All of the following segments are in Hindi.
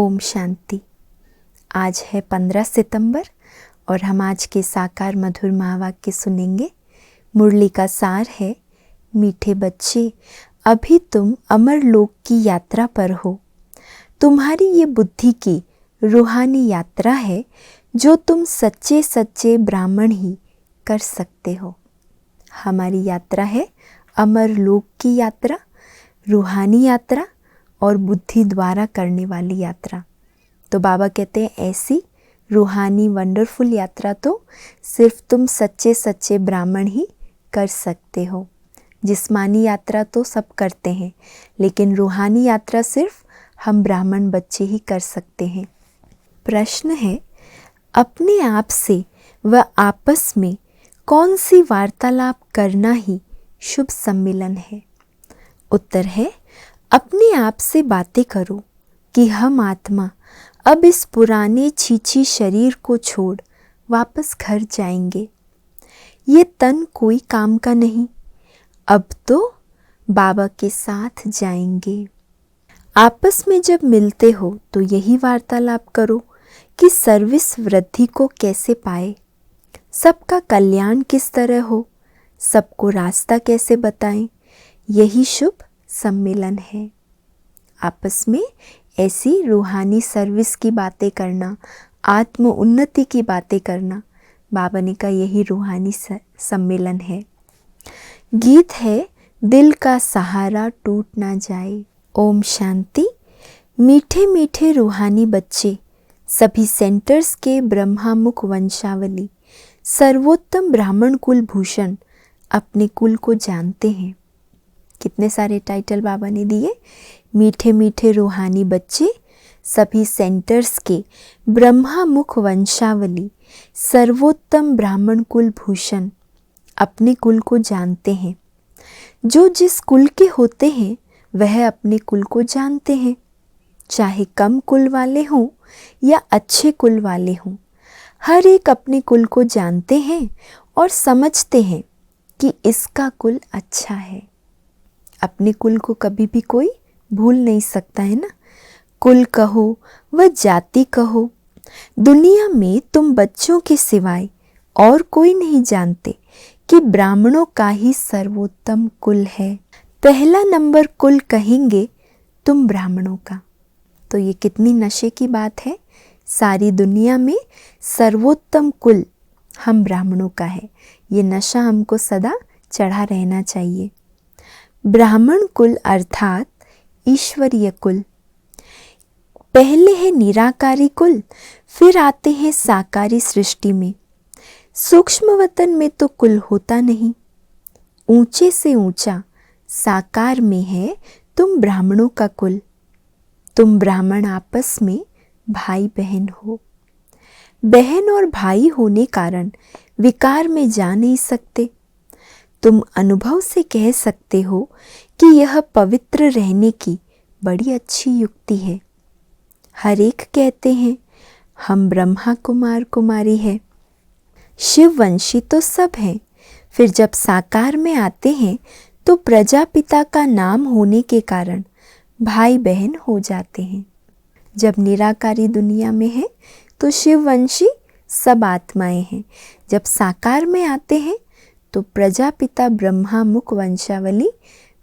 ओम शांति। आज है 15 सितंबर और हम आज के साकार मधुर महावाक्य सुनेंगे। मुरली का सार है, मीठे बच्चे अभी तुम अमर लोक की यात्रा पर हो। तुम्हारी ये बुद्धि की रूहानी यात्रा है जो तुम सच्चे सच्चे ब्राह्मण ही कर सकते हो। हमारी यात्रा है अमर लोक की यात्रा, रूहानी यात्रा और बुद्धि द्वारा करने वाली यात्रा। तो बाबा कहते हैं ऐसी रूहानी वंडरफुल यात्रा तो सिर्फ तुम सच्चे सच्चे ब्राह्मण ही कर सकते हो। जिस्मानी यात्रा तो सब करते हैं, लेकिन रूहानी यात्रा सिर्फ हम ब्राह्मण बच्चे ही कर सकते हैं। प्रश्न है, अपने आप से व आपस में कौन सी वार्तालाप करना ही शुभ सम्मिलन है? उत्तर है, अपने आप से बातें करो कि हम आत्मा अब इस पुराने छीछी शरीर को छोड़ वापस घर जाएंगे। ये तन कोई काम का नहीं, अब तो बाबा के साथ जाएंगे। आपस में जब मिलते हो तो यही वार्तालाप करो कि सर्विस वृद्धि को कैसे पाए, सबका कल्याण किस तरह हो, सबको रास्ता कैसे बताएं। यही शुभ सम्मेलन है। आपस में ऐसी रूहानी सर्विस की बातें करना, आत्म उन्नति की बातें करना, बाबा ने कहा यही रूहानी सम्मेलन है। गीत है, दिल का सहारा टूट ना जाए। ओम शांति। मीठे मीठे रूहानी बच्चे सभी सेंटर्स के ब्रह्मा मुख वंशावली सर्वोत्तम ब्राह्मण कुल भूषण अपने कुल को जानते हैं। कितने सारे टाइटल बाबा ने दिए। मीठे मीठे रूहानी बच्चे सभी सेंटर्स के ब्रह्मा मुख वंशावली सर्वोत्तम ब्राह्मण कुल भूषण अपने कुल को जानते हैं। जो जिस कुल के होते हैं वह अपने कुल को जानते हैं, चाहे कम कुल वाले हों या अच्छे कुल वाले हों। हर एक अपने कुल को जानते हैं और समझते हैं कि इसका कुल अच्छा है। अपने कुल को कभी भी कोई भूल नहीं सकता है ना। कुल कहो व जाति कहो, दुनिया में तुम बच्चों के सिवाय और कोई नहीं जानते कि ब्राह्मणों का ही सर्वोत्तम कुल है। पहला नंबर कुल कहेंगे तुम ब्राह्मणों का। तो ये कितनी नशे की बात है। सारी दुनिया में सर्वोत्तम कुल हम ब्राह्मणों का है। ये नशा हमको सदा चढ़ा रहना चाहिए। ब्राह्मण कुल अर्थात ईश्वरीय कुल। पहले है निराकारी कुल, फिर आते हैं साकारी सृष्टि में। सूक्ष्म वतन में तो कुल होता नहीं। ऊंचे से ऊंचा साकार में है तुम ब्राह्मणों का कुल। तुम ब्राह्मण आपस में भाई बहन हो। बहन और भाई होने कारण विकार में जा नहीं सकते। तुम अनुभव से कह सकते हो कि यह पवित्र रहने की बड़ी अच्छी युक्ति है। हर एक कहते हैं हम ब्रह्मा कुमार कुमारी है। शिववंशी तो सब हैं, फिर जब साकार में आते हैं तो प्रजापिता का नाम होने के कारण भाई बहन हो जाते हैं। जब निराकारी दुनिया में है तो शिववंशी सब आत्माएं हैं। जब साकार में आते हैं तो प्रजापिता ब्रह्मा मुख वंशावली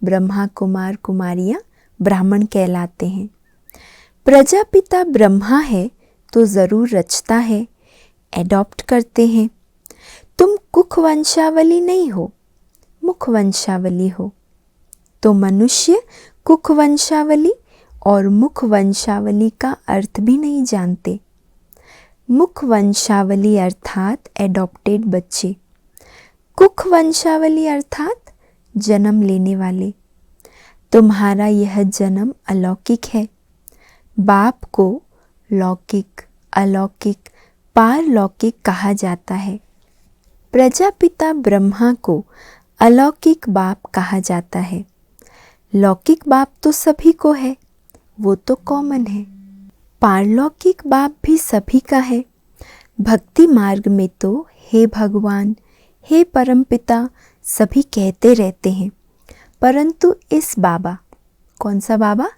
ब्रह्मा कुमार कुमारियां ब्राह्मण कहलाते हैं। प्रजापिता ब्रह्मा है तो ज़रूर रचता है, एडॉप्ट करते हैं। तुम कुख वंशावली नहीं हो, मुख वंशावली हो। तो मनुष्य कुख वंशावली और मुख वंशावली का अर्थ भी नहीं जानते। मुख वंशावली अर्थात एडॉप्टेड बच्चे, कुख वंशावली अर्थात जन्म लेने वाले। तुम्हारा यह जन्म अलौकिक है। बाप को लौकिक, अलौकिक, पारलौकिक कहा जाता है। प्रजापिता ब्रह्मा को अलौकिक बाप कहा जाता है। लौकिक बाप तो सभी को है, वो तो कॉमन है। पारलौकिक बाप भी सभी का है। भक्ति मार्ग में तो हे भगवान, हे परमपिता सभी कहते रहते हैं, परंतु इस बाबा, कौन सा बाबा?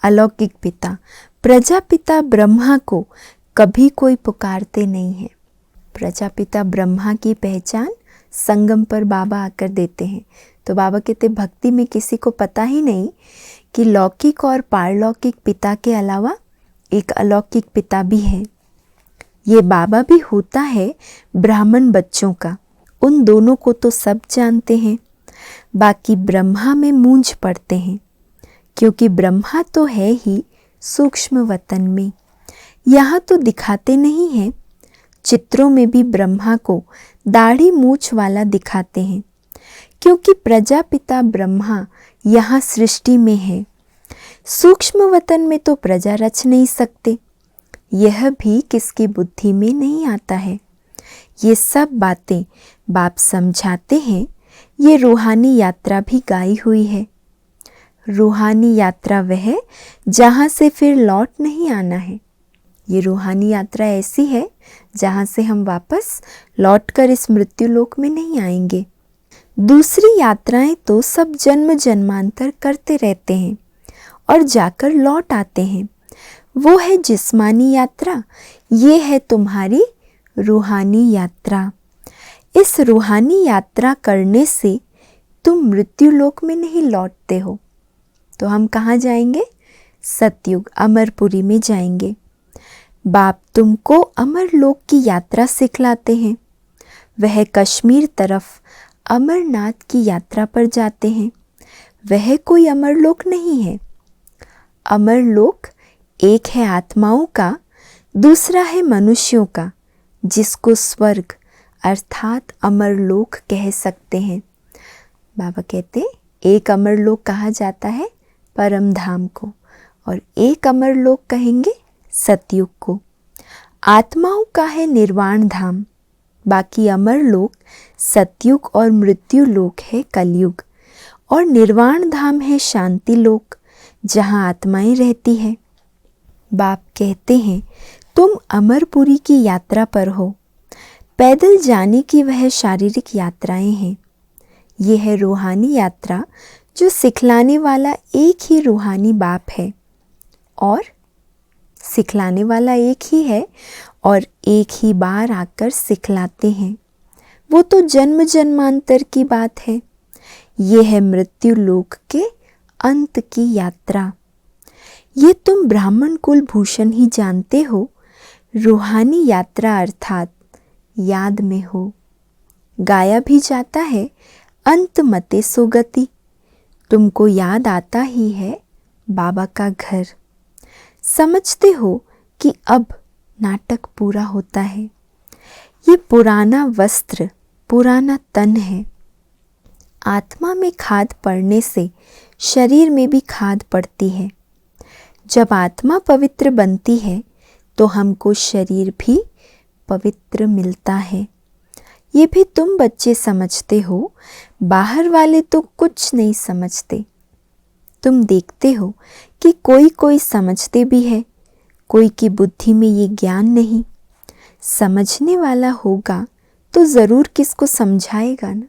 अलौकिक पिता, प्रजापिता ब्रह्मा को कभी कोई पुकारते नहीं है। प्रजापिता ब्रह्मा की पहचान संगम पर बाबा आकर देते हैं। तो बाबा कहते भक्ति में किसी को पता ही नहीं कि लौकिक और पारलौकिक पिता के अलावा एक अलौकिक पिता भी है। ये बाबा भी होता है ब्राह्मण बच्चों का। उन दोनों को तो सब जानते हैं, बाकी ब्रह्मा में मूंझ पड़ते हैं, क्योंकि ब्रह्मा तो है ही सूक्ष्म वतन में। यहाँ तो दिखाते नहीं हैं, चित्रों में भी ब्रह्मा को दाढ़ी मूछ वाला दिखाते हैं, क्योंकि प्रजापिता ब्रह्मा यहाँ सृष्टि में है। सूक्ष्म वतन में तो प्रजा रच नहीं सकते, यह भी किसकी बुद्धि में नहीं आता है। ये सब बातें बाप समझाते हैं। ये रूहानी यात्रा भी गाई हुई है। रूहानी यात्रा वह जहाँ से फिर लौट नहीं आना है। ये रूहानी यात्रा ऐसी है जहाँ से हम वापस लौटकर इस मृत्यु लोक में नहीं आएंगे। दूसरी यात्राएं तो सब जन्म जन्मांतर करते रहते हैं और जाकर लौट आते हैं। वो है जिस्मानी यात्रा, ये है तुम्हारी रूहानी यात्रा। इस रूहानी यात्रा करने से तुम मृत्यु लोक में नहीं लौटते हो। तो हम कहाँ जाएंगे? सतयुग अमरपुरी में जाएंगे। बाप तुमको अमर लोक की यात्रा सिखलाते हैं। वह कश्मीर तरफ अमरनाथ की यात्रा पर जाते हैं। वह कोई अमरलोक नहीं है। अमरलोक एक है आत्माओं का, दूसरा है मनुष्यों का, जिसको स्वर्ग अर्थात अमरलोक कह सकते हैं। बाबा कहते एक अमरलोक कहा जाता है परम धाम को, और एक अमरलोक कहेंगे सतयुग को। आत्माओं का है निर्वाण धाम, बाकी अमरलोक सतयुग और मृत्यु लोक है कलयुग, और निर्वाण धाम है शांति लोक, जहाँ आत्माएं रहती है। बाप कहते हैं तुम अमरपुरी की यात्रा पर हो। पैदल जाने की वह शारीरिक यात्राएं हैं। ये है रूहानी यात्रा, जो सिखलाने वाला एक ही रूहानी बाप है, और सिखलाने वाला एक ही है और एक ही बार आकर सिखलाते हैं। वो तो जन्म जन्मांतर की बात है। ये है मृत्यु लोक के अंत की यात्रा। ये तुम ब्राह्मण कुल भूषण ही जानते हो। रूहानी यात्रा अर्थात याद में हो। गाया भी जाता है अंत मते सुगति। तुमको याद आता ही है बाबा का घर। समझते हो कि अब नाटक पूरा होता है। ये पुराना वस्त्र, पुराना तन है। आत्मा में खाद पड़ने से शरीर में भी खाद पड़ती है। जब आत्मा पवित्र बनती है तो हमको शरीर भी पवित्र मिलता है। ये भी तुम बच्चे समझते हो, बाहर वाले तो कुछ नहीं समझते। तुम देखते हो कि कोई कोई समझते भी है, कोई की बुद्धि में ये ज्ञान नहीं। समझने वाला होगा तो ज़रूर किसको समझाएगा ना।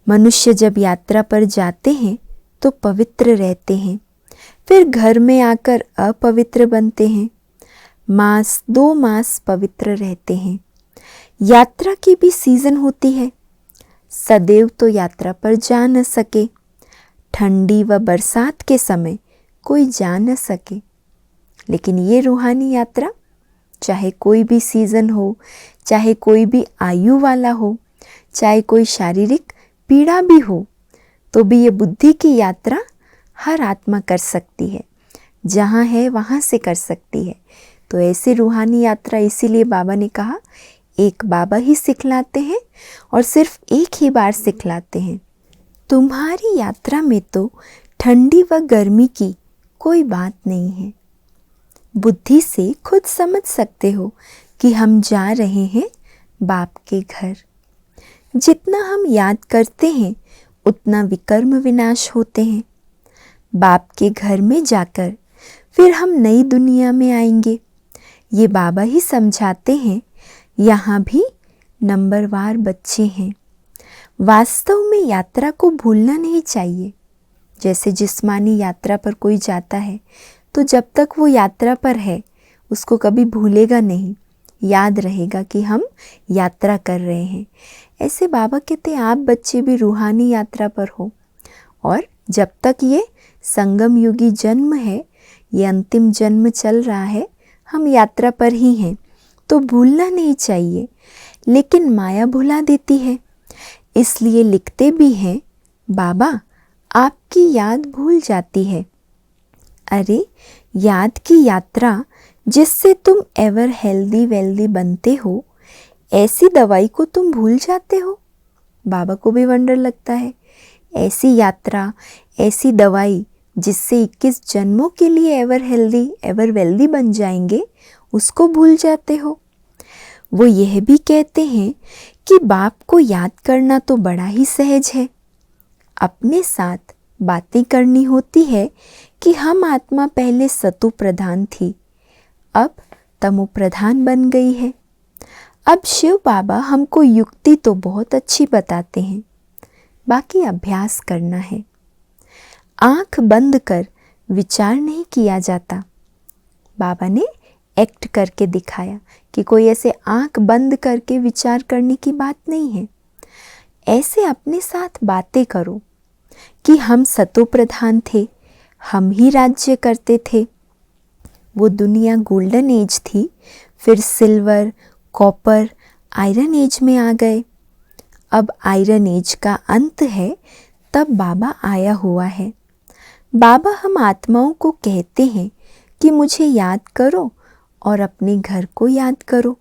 मनुष्य जब यात्रा पर जाते हैं तो पवित्र रहते हैं, फिर घर में आकर अपवित्र बनते हैं। मास 2 मास पवित्र रहते हैं। यात्रा की भी सीजन होती है। सदैव तो यात्रा पर जा न सके। ठंडी व बरसात के समय कोई जा न सके, लेकिन ये रूहानी यात्रा चाहे कोई भी सीजन हो, चाहे कोई भी आयु वाला हो, चाहे कोई शारीरिक पीड़ा भी हो, तो भी ये बुद्धि की यात्रा हर आत्मा कर सकती है। जहाँ है वहाँ से कर सकती है। तो ऐसी रूहानी यात्रा इसीलिए बाबा ने कहा एक बाबा ही सिखलाते हैं और सिर्फ एक ही बार सिखलाते हैं। तुम्हारी यात्रा में तो ठंडी व गर्मी की कोई बात नहीं है। बुद्धि से खुद समझ सकते हो कि हम जा रहे हैं बाप के घर। जितना हम याद करते हैं उतना विकर्म विनाश होते हैं। बाप के घर में जाकर फिर हम नई दुनिया में आएंगे। ये बाबा ही समझाते हैं। यहाँ भी नंबरवार बच्चे हैं। वास्तव में यात्रा को भूलना नहीं चाहिए। जैसे जिस्मानी यात्रा पर कोई जाता है तो जब तक वो यात्रा पर है उसको कभी भूलेगा नहीं, याद रहेगा कि हम यात्रा कर रहे हैं। ऐसे बाबा कहते हैं आप बच्चे भी रूहानी यात्रा पर हो, और जब तक ये संगम युगी जन्म है, ये अंतिम जन्म चल रहा है, हम यात्रा पर ही हैं, तो भूलना नहीं चाहिए। लेकिन माया भुला देती है, इसलिए लिखते भी हैं बाबा आपकी याद भूल जाती है। अरे याद की यात्रा जिससे तुम एवर हेल्दी वेल्दी बनते हो, ऐसी दवाई को तुम भूल जाते हो। बाबा को भी वंडर लगता है, ऐसी यात्रा, ऐसी दवाई जिससे 21 जन्मों के लिए एवर हेल्दी एवर वेल्दी बन जाएंगे, उसको भूल जाते हो। वो यह भी कहते हैं कि बाप को याद करना तो बड़ा ही सहज है। अपने साथ बातें करनी होती है कि हम आत्मा पहले सतो प्रधान थी, अब तमो प्रधान बन गई है। अब शिव बाबा हमको युक्ति तो बहुत अच्छी बताते हैं, बाकी अभ्यास करना है। आंख बंद कर विचार नहीं किया जाता। बाबा ने एक्ट करके दिखाया कि कोई ऐसे आंख बंद करके विचार करने की बात नहीं है। ऐसे अपने साथ बातें करो कि हम सतो प्रधान थे, हम ही राज्य करते थे। वो दुनिया गोल्डन एज थी, फिर सिल्वर, कॉपर, आयरन एज में आ गए। अब आयरन एज का अंत है, तब बाबा आया हुआ है। बाबा हम आत्माओं को कहते हैं कि मुझे याद करो और अपने घर को याद करो।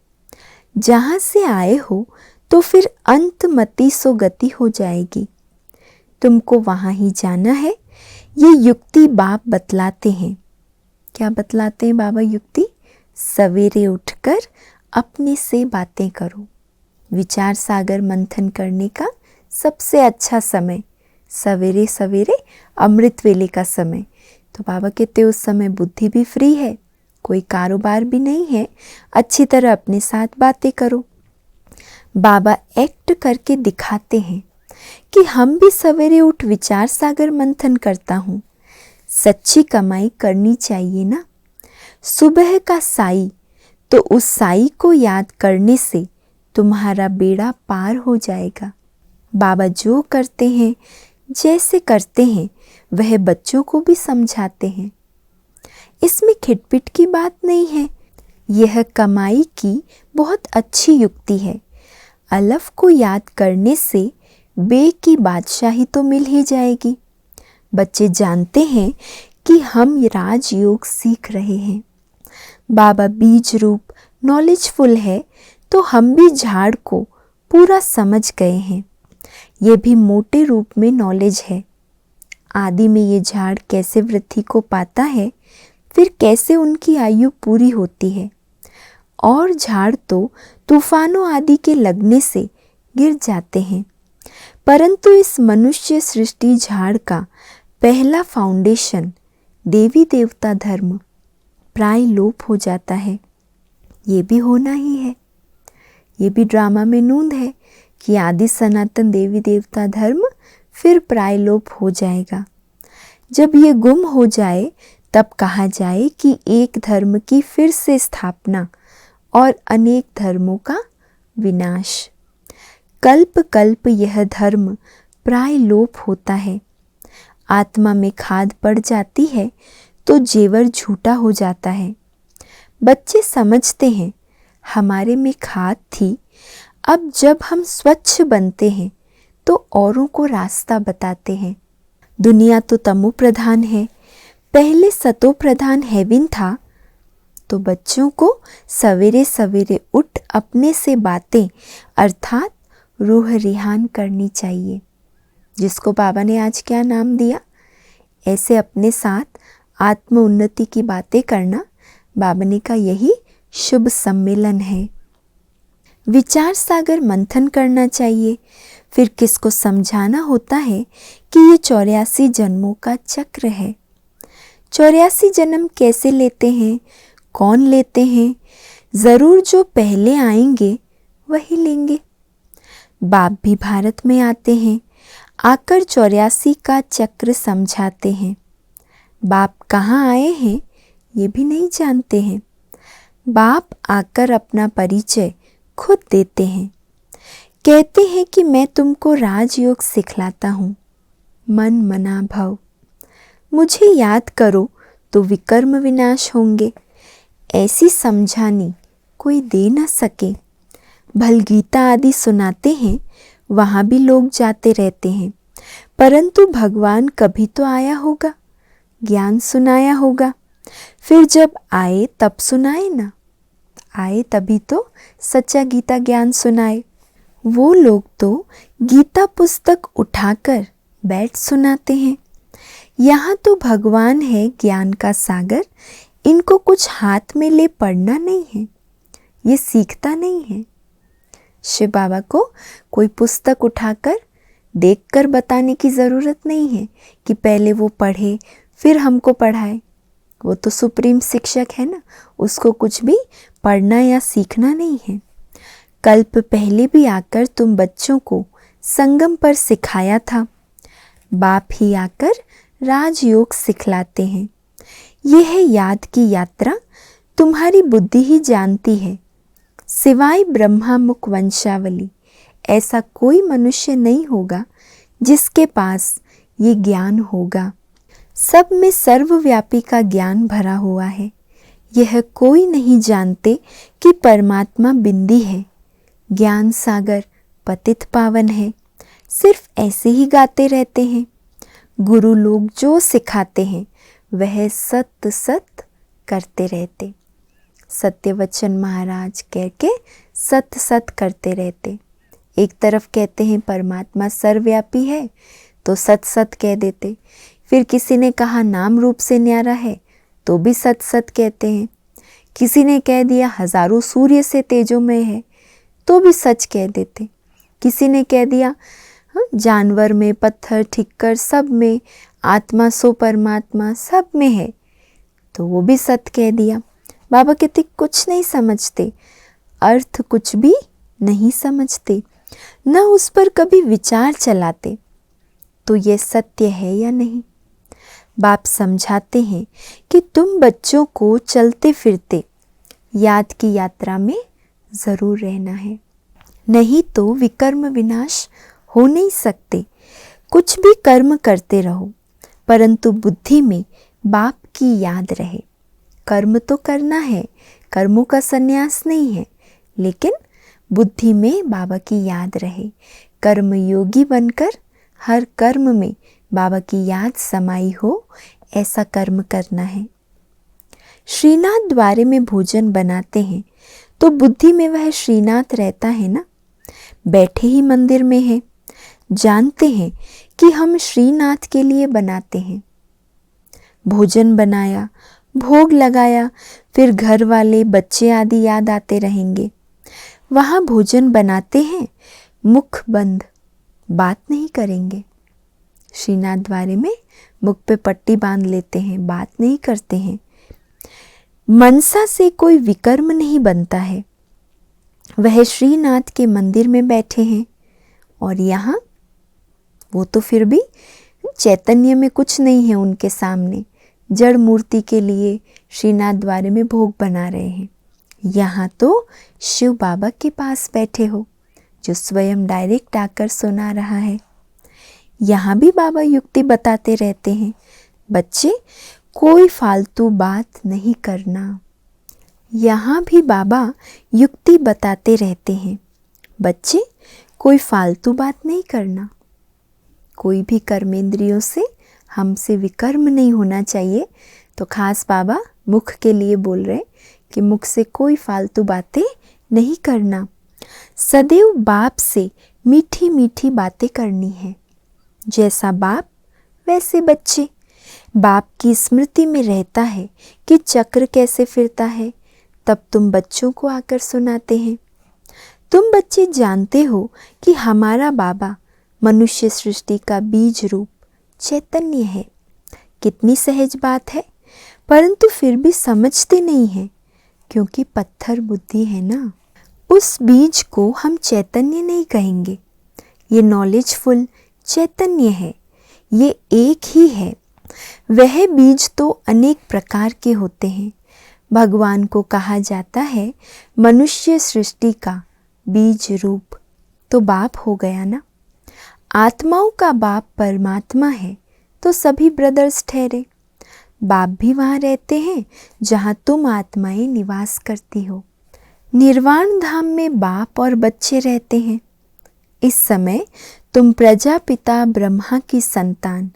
जहाँ से आए हो तो फिर अंत मति सो गति हो जाएगी, तुमको वहाँ ही जाना है। ये युक्ति बाप बतलाते हैं। क्या बतलाते हैं बाबा युक्ति? सवेरे उठकर अपने से बातें करो। विचार सागर मंथन करने का सबसे अच्छा समय सवेरे सवेरे अमृत वेले का समय। तो बाबा कहते उस समय बुद्धि भी फ्री है, कोई कारोबार भी नहीं है, अच्छी तरह अपने साथ बातें करो। बाबा एक्ट करके दिखाते हैं कि हम भी सवेरे उठ विचार सागर मंथन करता हूँ। सच्ची कमाई करनी चाहिए ना। सुबह का साई, तो उस साई को याद करने से तुम्हारा बेड़ा पार हो जाएगा। बाबा जो करते हैं, जैसे करते हैं, वह बच्चों को भी समझाते हैं। इसमें खिटपिट की बात नहीं है। यह कमाई की बहुत अच्छी युक्ति है। अलफ को याद करने से बे की बादशाही तो मिल ही जाएगी। बच्चे जानते हैं कि हम राजयोग सीख रहे हैं। बाबा बीज रूप नॉलेजफुल है, तो हम भी झाड़ को पूरा समझ गए हैं। ये भी मोटे रूप में नॉलेज है। आदि में ये झाड़ कैसे वृद्धि को पाता है, फिर कैसे उनकी आयु पूरी होती है। और झाड़ तो तूफानों आदि के लगने से गिर जाते हैं, परंतु इस मनुष्य सृष्टि झाड़ का पहला फाउंडेशन देवी देवता धर्म प्राय लोप हो जाता है। ये भी होना ही है। ये भी ड्रामा में नूंद है कि आदि सनातन देवी देवता धर्म फिर प्राय लोप हो जाएगा। जब ये गुम हो जाए तब कहा जाए कि एक धर्म की फिर से स्थापना और अनेक धर्मों का विनाश। कल्प कल्प यह धर्म प्राय लोप होता है। आत्मा में खाद पड़ जाती है तो जेवर झूठा हो जाता है। बच्चे समझते हैं हमारे में खाद थी, अब जब हम स्वच्छ बनते हैं तो औरों को रास्ता बताते हैं। दुनिया तो तमो प्रधान है, पहले सतो प्रधान हेवन था। तो बच्चों को सवेरे सवेरे उठ अपने से बातें अर्थात रूह रिहान करनी चाहिए, जिसको बाबा ने आज क्या नाम दिया। ऐसे अपने साथ आत्म उन्नति की बातें करना बाबा ने का यही शुभ सम्मेलन है। विचार सागर मंथन करना चाहिए। फिर किसको समझाना होता है कि ये 84 जन्मों का चक्र है। 84 जन्म कैसे लेते हैं, कौन लेते हैं? ज़रूर जो पहले आएंगे वही लेंगे। बाप भी भारत में आते हैं, आकर 84 का चक्र समझाते हैं। बाप कहाँ आए हैं ये भी नहीं जानते हैं। बाप आकर अपना परिचय खुद देते हैं, कहते हैं कि मैं तुमको राजयोग सिखलाता हूँ, मन मना भव। मुझे याद करो तो विकर्म विनाश होंगे। ऐसी समझानी कोई दे न सके। भल गीता आदि सुनाते हैं, वहाँ भी लोग जाते रहते हैं, परंतु भगवान कभी तो आया होगा, ज्ञान सुनाया होगा। फिर जब आए तब सुनाए ना, आए तभी तो सच्चा गीता ज्ञान सुनाए। वो लोग तो गीता पुस्तक उठाकर बैठ सुनाते हैं। यहाँ तो भगवान है ज्ञान का सागर, इनको कुछ हाथ में ले पढ़ना नहीं है, ये सीखता नहीं है। शिव बाबा को कोई पुस्तक उठाकर देखकर बताने की ज़रूरत नहीं है कि पहले वो पढ़े फिर हमको पढ़ाए। वो तो सुप्रीम शिक्षक है ना, उसको कुछ भी पढ़ना या सीखना नहीं है। कल्प पहले भी आकर तुम बच्चों को संगम पर सिखाया था। बाप ही आकर राजयोग सिखलाते हैं। यह है याद की यात्रा, तुम्हारी बुद्धि ही जानती है। सिवाय ब्रह्मा मुख वंशावली ऐसा कोई मनुष्य नहीं होगा जिसके पास ये ज्ञान होगा। सब में सर्वव्यापी का ज्ञान भरा हुआ है। यह कोई नहीं जानते कि परमात्मा बिंदी है, ज्ञान सागर पतित पावन है। सिर्फ ऐसे ही गाते रहते हैं। गुरु लोग जो सिखाते हैं वह सत्य सत्य करते रहते। सत्य वचन महाराज कह के सत्य सत्य करते रहते। एक तरफ कहते हैं परमात्मा सर्वव्यापी है तो सत्य सत्य कह देते। फिर किसी ने कहा नाम रूप से न्यारा है तो भी सत्य सत्य कहते हैं। किसी ने कह दिया हजारों सूर्य से तेजोमय है तो भी सच कह देते। किसी ने कह दिया जानवर में पत्थर ठिक्कर सब में आत्मा सो परमात्मा सब में है तो वो भी सत्य कह दिया। बाबा कहते कुछ नहीं समझते, अर्थ कुछ भी नहीं समझते, न उस पर कभी विचार चलाते, तो ये सत्य है या नहीं। बाप समझाते हैं कि तुम बच्चों को चलते फिरते याद की यात्रा में ज़रूर रहना है, नहीं तो विकर्म विनाश हो नहीं सकते। कुछ भी कर्म करते रहो परंतु बुद्धि में बाप की याद रहे। कर्म तो करना है, कर्मों का संन्यास नहीं है, लेकिन बुद्धि में बाबा की याद रहे। कर्म योगी बनकर हर कर्म में बाबा की याद समाई हो, ऐसा कर्म करना है। श्रीनाथ द्वारे में भोजन बनाते हैं तो बुद्धि में वह श्रीनाथ रहता है ना, बैठे ही मंदिर में है। जानते हैं कि हम श्रीनाथ के लिए बनाते हैं। भोजन बनाया, भोग लगाया, फिर घर वाले बच्चे आदि याद आते रहेंगे। वहाँ भोजन बनाते हैं, मुख बंद, बात नहीं करेंगे। श्रीनाथ द्वारे में मुख पे पट्टी बांध लेते हैं, बात नहीं करते हैं। मनसा से कोई विकर्म नहीं बनता है। वह श्रीनाथ के मंदिर में बैठे हैं और यहाँ वो तो फिर भी चैतन्य में कुछ नहीं है उनके सामने, जड़ मूर्ति के लिए श्रीनाथ द्वारे में भोग बना रहे हैं। यहाँ तो शिव बाबा के पास बैठे हो जो स्वयं डायरेक्ट आकर सुना रहा है। यहाँ भी बाबा युक्ति बताते रहते हैं, बच्चे कोई फालतू बात नहीं करना। यहाँ भी बाबा युक्ति बताते रहते हैं, बच्चे कोई फालतू बात नहीं करना। कोई भी कर्मेंद्रियों से हमसे विकर्म नहीं होना चाहिए। तो खास बाबा मुख के लिए बोल रहे कि मुख से कोई फालतू बातें नहीं करना। सदैव बाप से मीठी मीठी बातें करनी है। जैसा बाप वैसे बच्चे। बाप की स्मृति में रहता है कि चक्र कैसे फिरता है, तब तुम बच्चों को आकर सुनाते हैं। तुम बच्चे जानते हो कि हमारा बाबा मनुष्य सृष्टि का बीज रूप चैतन्य है। कितनी सहज बात है, परंतु फिर भी समझते नहीं हैं क्योंकि पत्थर बुद्धि है ना। उस बीज को हम चैतन्य नहीं कहेंगे, ये नॉलेजफुल चैतन्य है, ये एक ही है। वह बीज तो अनेक प्रकार के होते हैं। भगवान को कहा जाता है मनुष्य सृष्टि का बीज रूप। तो बाप हो गया ना। आत्माओं का बाप परमात्मा है तो सभी ब्रदर्स ठहरे। बाप भी वहाँ रहते हैं जहाँ तुम आत्माएं निवास करती हो। निर्वाण धाम में बाप और बच्चे रहते हैं। इस समय तुम प्रजापिता ब्रह्मा की संतान,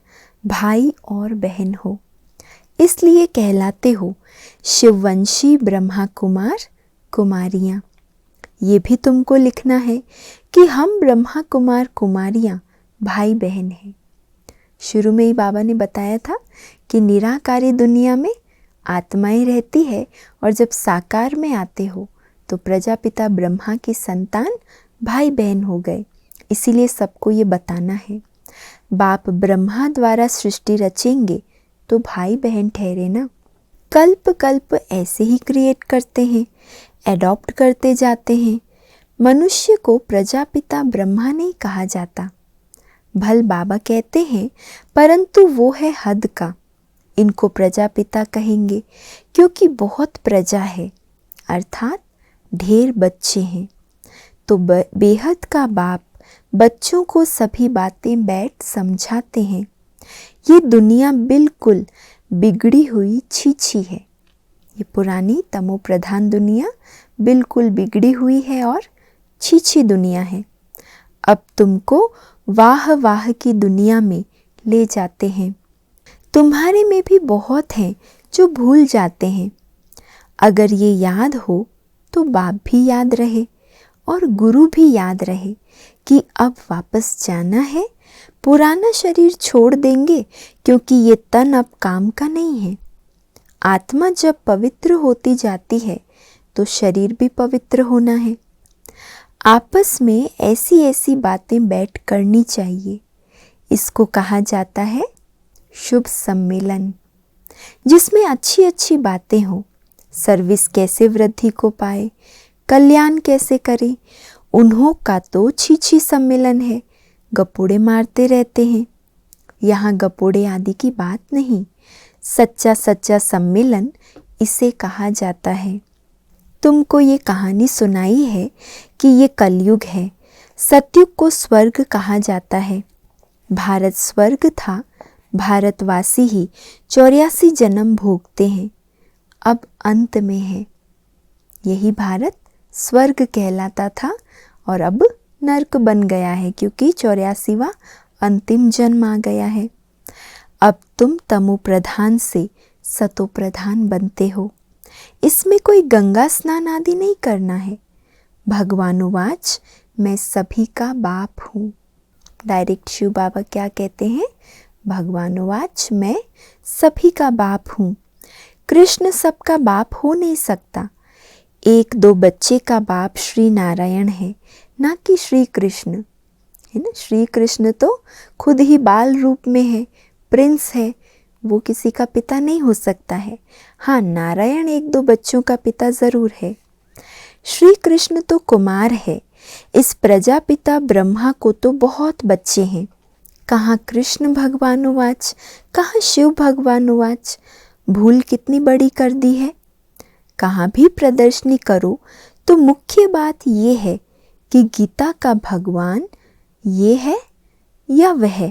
भाई और बहन हो, इसलिए कहलाते हो शिववंशी ब्रह्मा कुमार कुमारियाँ। ये भी तुमको लिखना है कि हम ब्रह्मा कुमार कुमारियाँ भाई बहन हैं। शुरू में ही बाबा ने बताया था कि निराकारी दुनिया में आत्माएं रहती है और जब साकार में आते हो तो प्रजापिता ब्रह्मा की संतान भाई बहन हो गए। इसीलिए सबको ये बताना है। बाप ब्रह्मा द्वारा सृष्टि रचेंगे तो भाई बहन ठहरे ना। कल्प कल्प ऐसे ही क्रिएट करते हैं, एडॉप्ट करते जाते हैं। मनुष्य को प्रजापिता ब्रह्मा नहीं कहा जाता। भल बाबा कहते हैं परंतु वो है हद का। इनको प्रजापिता कहेंगे क्योंकि बहुत प्रजा है, अर्थात ढेर बच्चे हैं। तो बेहद का बाप बच्चों को सभी बातें बैठ समझाते हैं। ये दुनिया बिल्कुल बिगड़ी हुई छीछी है। ये पुरानी तमो प्रधान दुनिया बिल्कुल बिगड़ी हुई है और छीछी दुनिया है। अब तुमको वाह वाह की दुनिया में ले जाते हैं। तुम्हारे में भी बहुत हैं जो भूल जाते हैं। अगर ये याद हो तो बाप भी याद रहे और गुरु भी याद रहे कि अब वापस जाना है। पुराना शरीर छोड़ देंगे क्योंकि ये तन अब काम का नहीं है। आत्मा जब पवित्र होती जाती है तो शरीर भी पवित्र होना है। आपस में ऐसी ऐसी बातें बैठ करनी चाहिए। इसको कहा जाता है शुभ सम्मेलन, जिसमें अच्छी अच्छी बातें हों। सर्विस कैसे वृद्धि को पाए, कल्याण कैसे करें, उन्हों का तो छीछी सम्मेलन है। गपोड़े मारते रहते हैं। यहाँ गपोड़े आदि की बात नहीं, सच्चा सच्चा सम्मेलन इसे कहा जाता है। तुमको ये कहानी सुनाई है कि ये कलयुग है। सतयुग को स्वर्ग कहा जाता है। भारत स्वर्ग था। भारतवासी ही 84 जन्म भोगते हैं, अब अंत में है। यही भारत स्वर्ग कहलाता था और अब नर्क बन गया है क्योंकि 84वां अंतिम जन्म आ गया है। अब तुम तमो प्रधान से सतो प्रधान बनते हो। इसमें कोई गंगा स्नान आदि नहीं करना है। भगवानुवाच मैं सभी का बाप हूँ। डायरेक्ट शिव बाबा क्या कहते हैं? भगवानुवाच मैं सभी का बाप हूँ। कृष्ण सबका बाप हो नहीं सकता। एक दो बच्चे का बाप श्री नारायण है, ना कि श्री कृष्ण, है ना। श्री कृष्ण तो खुद ही बाल रूप में है, प्रिंस है, वो किसी का पिता नहीं हो सकता है। हाँ, नारायण एक दो बच्चों का पिता ज़रूर है। श्री कृष्ण तो कुमार है। इस प्रजापिता ब्रह्मा को तो बहुत बच्चे हैं। कहाँ कृष्ण भगवानुवाच, कहाँ शिव भगवानुवाच। भूल कितनी बड़ी कर दी है। कहाँ भी प्रदर्शनी करो तो मुख्य बात ये है कि गीता का भगवान ये है या वह।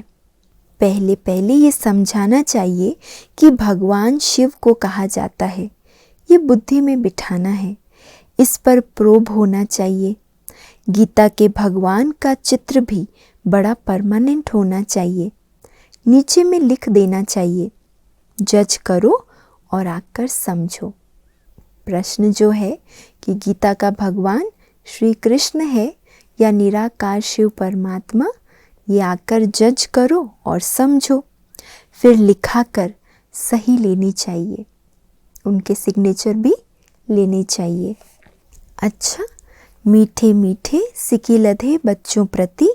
पहले पहले ये समझाना चाहिए कि भगवान शिव को कहा जाता है। ये बुद्धि में बिठाना है, इस पर प्रोब होना चाहिए। गीता के भगवान का चित्र भी बड़ा परमानेंट होना चाहिए। नीचे में लिख देना चाहिए, जज करो और आकर समझो। प्रश्न जो है कि गीता का भगवान श्री कृष्ण है या निराकार शिव परमात्मा, ये आकर जज करो और समझो। फिर लिखा कर सही लेनी चाहिए, उनके सिग्नेचर भी लेने चाहिए। अच्छा, मीठे मीठे सिकिलधे बच्चों प्रति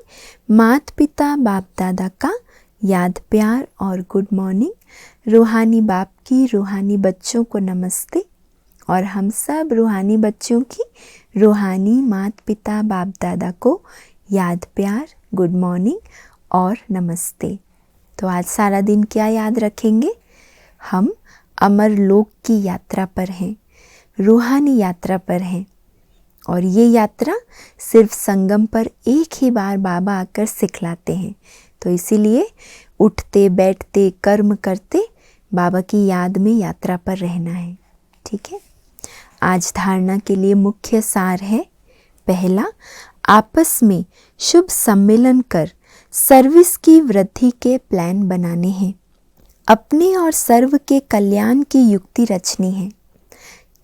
माता पिता बाप दादा का याद प्यार और गुड मॉर्निंग। रूहानी बाप की रूहानी बच्चों को नमस्ते और हम सब रूहानी बच्चों की रूहानी माता पिता बाप दादा को याद प्यार, गुड मॉर्निंग और नमस्ते। तो आज सारा दिन क्या याद रखेंगे? हम अमर लोक की यात्रा पर हैं, रूहानी यात्रा पर हैं। और ये यात्रा सिर्फ संगम पर एक ही बार बाबा आकर सिखलाते हैं। तो इसीलिए उठते बैठते कर्म करते बाबा की याद में यात्रा पर रहना है। ठीक है। आज धारणा के लिए मुख्य सार है, पहला, आपस में शुभ सम्मेलन कर सर्विस की वृद्धि के प्लान बनाने हैं। अपने और सर्व के कल्याण की युक्ति रचनी है।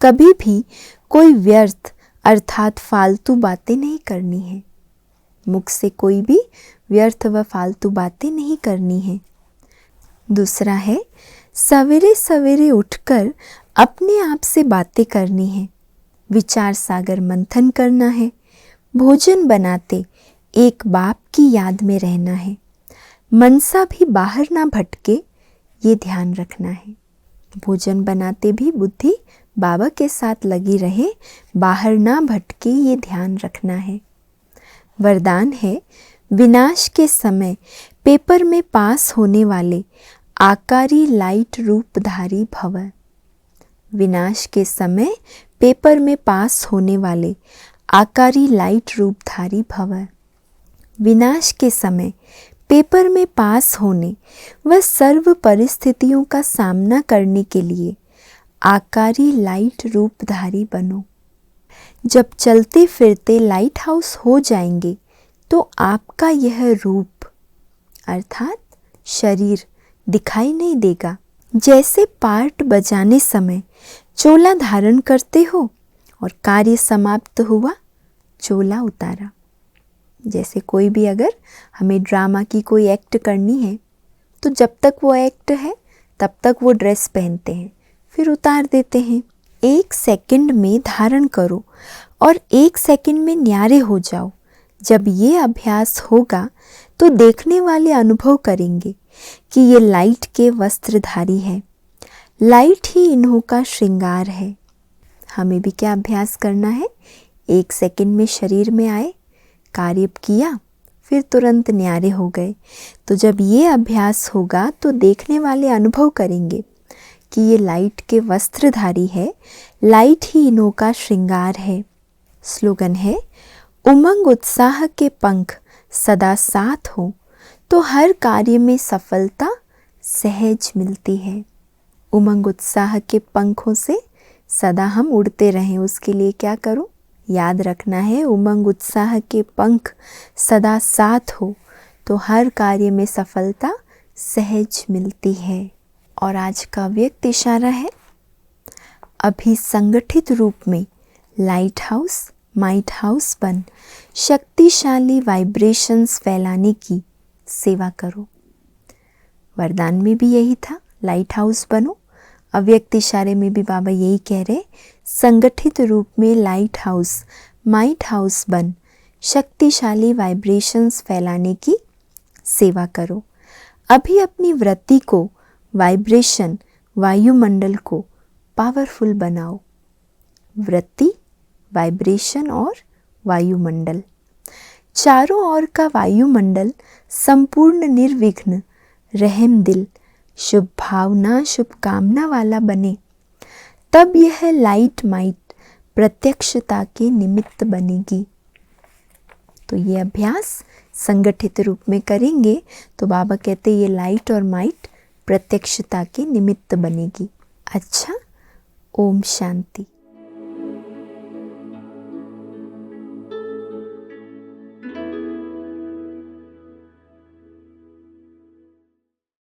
कभी भी कोई व्यर्थ अर्थात फालतू बातें नहीं करनी है। मुख से कोई भी व्यर्थ व फालतू बातें नहीं करनी है। दूसरा है, सवेरे सवेरे उठकर अपने आप से बातें करनी है। विचार सागर मंथन करना है। भोजन बनाते एक बाप की याद में रहना है। मनसा भी बाहर ना भटके, ये ध्यान रखना है। भोजन बनाते भी बुद्धि बाबा के साथ लगी रहे, बाहर ना भटके, ये ध्यान रखना है। वरदान है, विनाश के समय पेपर में पास होने वाले आकारी लाइट रूपधारी भव। विनाश के समय पेपर में पास होने वाले आकारी लाइट रूपधारी भव। विनाश के समय पेपर में पास होने व सर्व परिस्थितियों का सामना करने के लिए आकारी लाइट रूपधारी बनो। जब चलते फिरते लाइट हाउस हो जाएंगे तो आपका यह रूप अर्थात शरीर दिखाई नहीं देगा। जैसे पार्ट बजाने समय चोला धारण करते हो और कार्य समाप्त हुआ, चोला उतारा। जैसे कोई भी अगर हमें ड्रामा की कोई एक्ट करनी है तो जब तक वो एक्ट है तब तक वो ड्रेस पहनते हैं, फिर उतार देते हैं। 1 सेकंड में धारण करो और 1 सेकंड में न्यारे हो जाओ। जब ये अभ्यास होगा तो देखने वाले अनुभव करेंगे कि ये लाइट के वस्त्रधारी है। लाइट ही इन्हों का श्रृंगार है। हमें भी क्या अभ्यास करना है? 1 सेकंड में शरीर में आए, कार्य किया, फिर तुरंत न्यारे हो गए। तो जब ये अभ्यास होगा तो देखने वाले अनुभव करेंगे कि ये लाइट के वस्त्रधारी है, लाइट ही इन्हों का श्रृंगार है। स्लोगन है, उमंग उत्साह के पंख सदा साथ हो तो हर कार्य में सफलता सहज मिलती है। उमंग उत्साह के पंखों से सदा हम उड़ते रहें, उसके लिए क्या करो? याद रखना है, उमंग उत्साह के पंख सदा साथ हो तो हर कार्य में सफलता सहज मिलती है। और आज का व्यक्त इशारा है, अभी संगठित रूप में लाइट हाउस माइट हाउस बन शक्तिशाली वाइब्रेशंस फैलाने की सेवा करो। वरदान में भी यही था, लाइट हाउस बनो। अव्यक्त इशारे में भी बाबा यही कह रहे, संगठित रूप में लाइट हाउस माइट हाउस बन शक्तिशाली वाइब्रेशंस फैलाने की सेवा करो। अभी अपनी वृत्ति को, वाइब्रेशन, वायुमंडल को पावरफुल बनाओ। वृत्ति, वाइब्रेशन और वायुमंडल, चारों ओर का वायुमंडल संपूर्ण निर्विघ्न, रहम दिल, शुभ भावना, शुभकामना वाला बने। तब यह लाइट माइट प्रत्यक्षता के निमित्त बनेगी। तो ये अभ्यास संगठित रूप में करेंगे तो बाबा कहते ये लाइट और माइट प्रत्यक्षता के निमित्त बनेगी। अच्छा, ओम शांति।